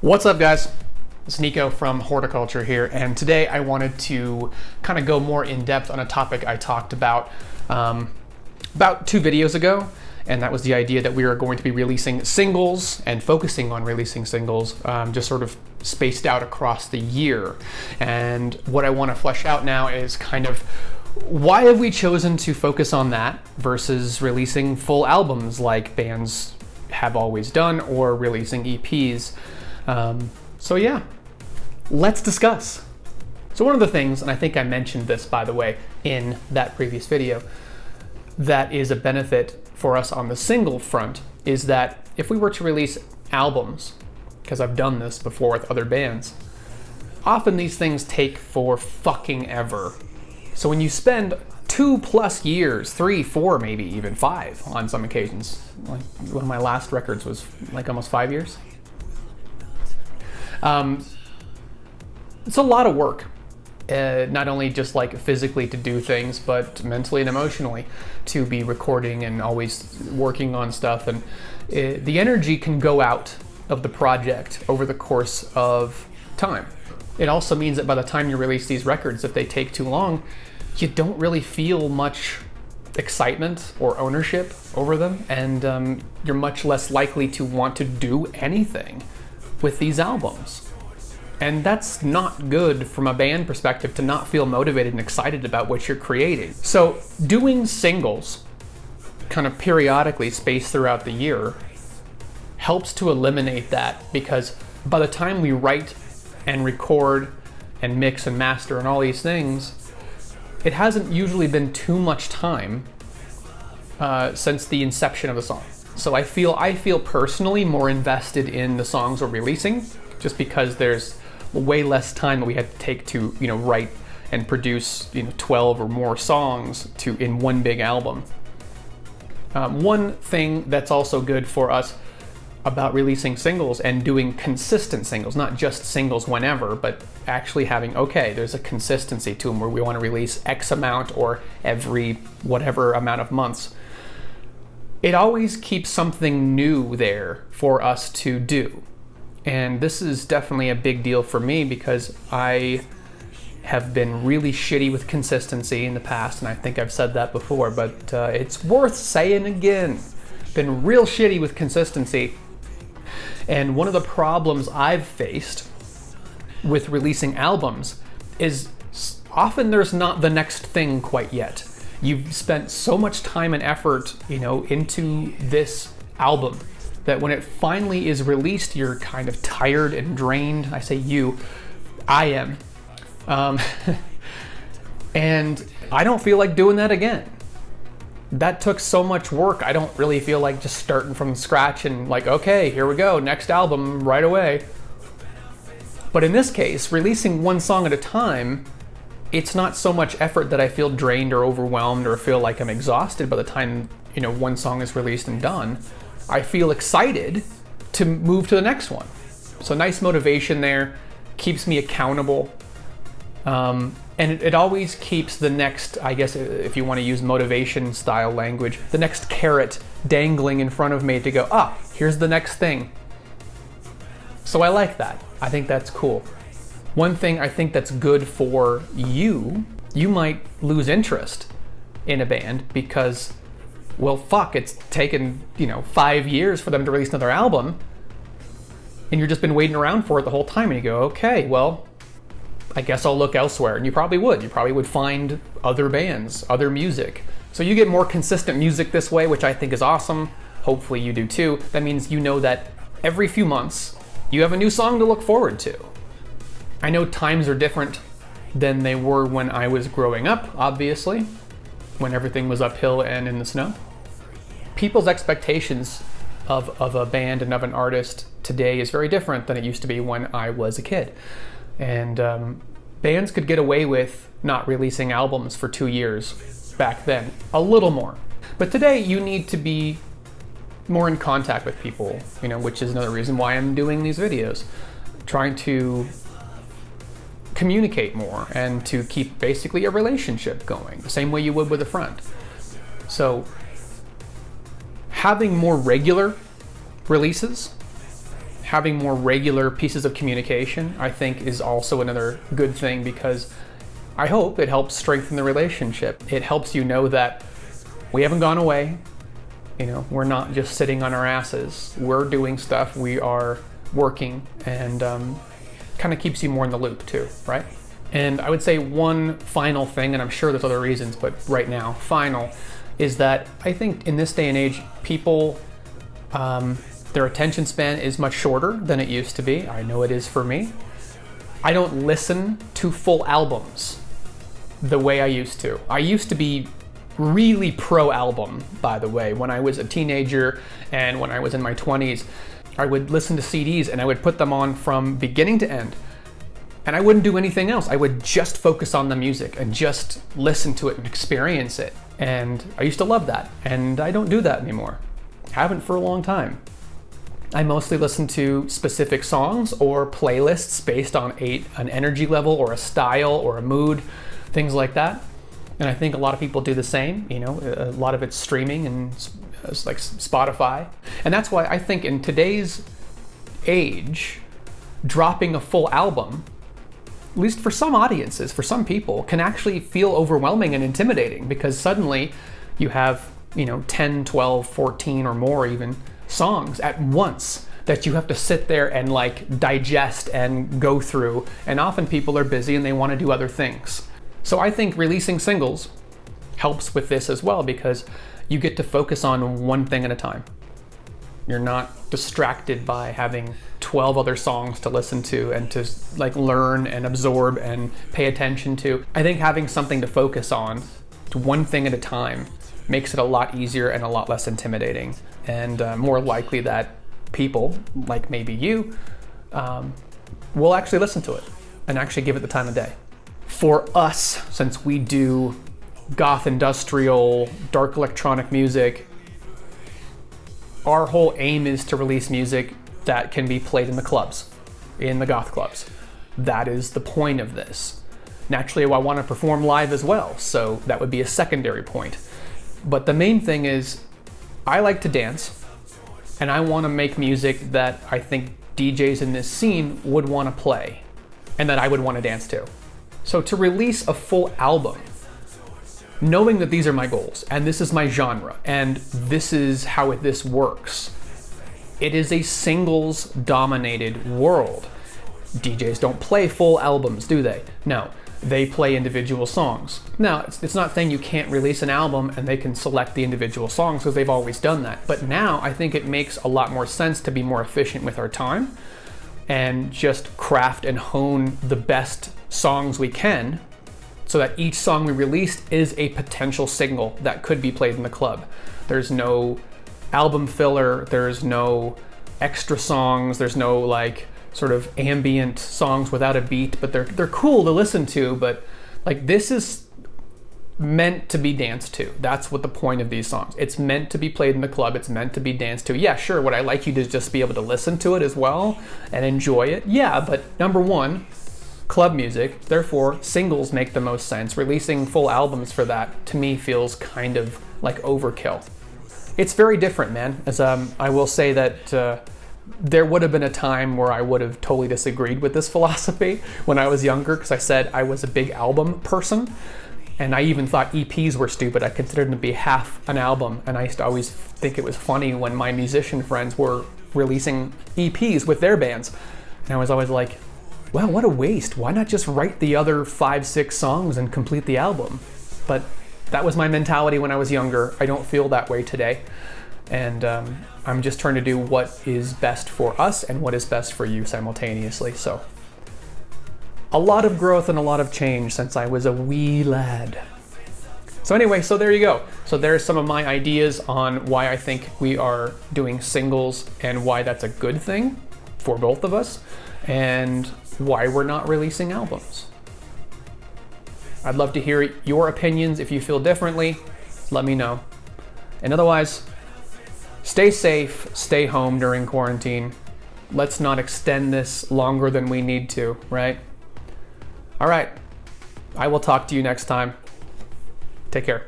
What's up, guys? It's Nico from Whorticulture here, and today I wanted to kind of go more in depth on a topic I talked about 2 videos ago, and that was the idea that we are going to be releasing singles and focusing on releasing singles just sort of spaced out across the year. And what I want to flesh out now is kind of why have we chosen to focus on that versus releasing full albums like bands have always done, or releasing EPs. So yeah, let's discuss. So one of the things, and I think I mentioned this, by the way, in that previous video, that is a benefit for us on the single front is that if we were to release albums, because I've done this before with other bands, often these things take for fucking ever. So when you spend 2+ years, 3, 4, maybe even 5 on some occasions, like one of my last records was like almost 5 years. It's a lot of work, not only just like physically to do things, but mentally and emotionally to be recording and always working on stuff. And the energy can go out of the project over the course of time. It also means that by the time you release these records, if they take too long, you don't really feel much excitement or ownership over them, and you're much less likely to want to do anything with these albums. And that's not good from a band perspective, to not feel motivated and excited about what you're creating. So doing singles kind of periodically spaced throughout the year helps to eliminate that, because by the time we write and record and mix and master and all these things, it hasn't usually been too much time since the inception of the song. So I feel personally more invested in the songs we're releasing, just because there's way less time that we had to take to, write and produce, 12 or more songs in one big album. One thing that's also good for us about releasing singles and doing consistent singles, not just singles whenever, but actually having, okay, there's a consistency to them where we want to release X amount or every whatever amount of months. It always keeps something new there for us to do. And this is definitely a big deal for me, because I have been really shitty with consistency in the past, and I think I've said that before, but it's worth saying again. Been real shitty with consistency. And one of the problems I've faced with releasing albums is often there's not the next thing quite yet. You've spent so much time and effort, into this album, that when it finally is released, you're kind of tired and drained. I say you, I am. And I don't feel like doing that again. That took so much work. I don't really feel like just starting from scratch and like, okay, here we go, next album right away. But in this case, releasing one song at a time, it's not so much effort that I feel drained or overwhelmed or feel like I'm exhausted by the time, one song is released and done. I feel excited to move to the next one. So nice motivation there, keeps me accountable. And it always keeps the next, I guess if you want to use motivation style language, the next carrot dangling in front of me to go, here's the next thing. So I like that. I think that's cool. One thing I think that's good for you might lose interest in a band because, well, fuck, it's taken, 5 years for them to release another album, and you've just been waiting around for it the whole time, and you go, okay, well, I guess I'll look elsewhere. And you probably would. You probably would find other bands, other music. So you get more consistent music this way, which I think is awesome. Hopefully you do too. That means you know that every few months you have a new song to look forward to. I know times are different than they were when I was growing up, obviously, when everything was uphill and in the snow. People's expectations of a band and of an artist today is very different than it used to be when I was a kid. And bands could get away with not releasing albums for 2 years back then, a little more. But today you need to be more in contact with people, which is another reason why I'm doing these videos. Trying to communicate more and to keep basically a relationship going, the same way you would with a friend. So having more regular releases having more regular pieces of communication, I think, is also another good thing, because I hope it helps strengthen the relationship. It helps you know that we haven't gone away. You know, we're not just sitting on our asses. We're doing stuff, we are working, and kind of keeps you more in the loop too, right? And I would say one final thing, and I'm sure there's other reasons, but right now, final, is that I think in this day and age, people, their attention span is much shorter than it used to be. I know it is for me. I don't listen to full albums the way I used to. I used to be really pro album, by the way. When I was a teenager and when I was in my 20s, I would listen to CDs and I would put them on from beginning to end. And I wouldn't do anything else. I would just focus on the music and just listen to it and experience it. And I used to love that. And I don't do that anymore. Haven't for a long time. I mostly listen to specific songs or playlists based on an energy level or a style or a mood, things like that. And I think a lot of people do the same. You know, a lot of it's streaming and it's like Spotify. And that's why I think in today's age, dropping a full album, at least for some audiences, for some people, can actually feel overwhelming and intimidating, because suddenly you have, 10, 12, 14 or more even songs at once that you have to sit there and like digest and go through. And often people are busy and they want to do other things. So I think releasing singles helps with this as well, because you get to focus on one thing at a time. You're not distracted by having 12 other songs to listen to and to like learn and absorb and pay attention to. I think having something to focus on, to one thing at a time, makes it a lot easier and a lot less intimidating, and more likely that people, like maybe you, will actually listen to it and actually give it the time of day. For us, since we do goth industrial, dark electronic music, our whole aim is to release music that can be played in the clubs, in the goth clubs. That is the point of this. Naturally, I want to perform live as well, so that would be a secondary point. But the main thing is, I like to dance, and I want to make music that I think DJs in this scene would want to play, and that I would want to dance to. So to release a full album, knowing that these are my goals, and this is my genre, and this is how this works, it is a singles-dominated world. DJs don't play full albums, do they? No, they play individual songs. Now, it's not saying you can't release an album and they can select the individual songs, because they've always done that. But now I think it makes a lot more sense to be more efficient with our time and just craft and hone the best songs we can, so that each song we released is a potential single that could be played in the club. There's no album filler, there's no extra songs, there's no like sort of ambient songs without a beat, but they're cool to listen to, but like this is meant to be danced to. That's what the point of these songs. It's meant to be played in the club, it's meant to be danced to. Yeah, sure, would I like you to just be able to listen to it as well and enjoy it? Yeah, but number one, club music, therefore singles make the most sense. Releasing full albums for that, to me, feels kind of like overkill. It's very different, man. As I will say that there would have been a time where I would have totally disagreed with this philosophy when I was younger, because I said I was a big album person, and I even thought EPs were stupid. I considered them to be half an album, and I used to always think it was funny when my musician friends were releasing EPs with their bands, and I was always like, wow, what a waste. Why not just write the other 5, 6 songs and complete the album? But that was my mentality when I was younger. I don't feel that way today. And I'm just trying to do what is best for us and what is best for you simultaneously. So a lot of growth and a lot of change since I was a wee lad. So anyway, so there you go. So there's some of my ideas on why I think we are doing singles and why that's a good thing for both of us, and why we're not releasing albums. I'd love to hear your opinions. If you feel differently, let me know. And otherwise, stay safe, stay home during quarantine. Let's not extend this longer than we need to, right? All right, I will talk to you next time. Take care.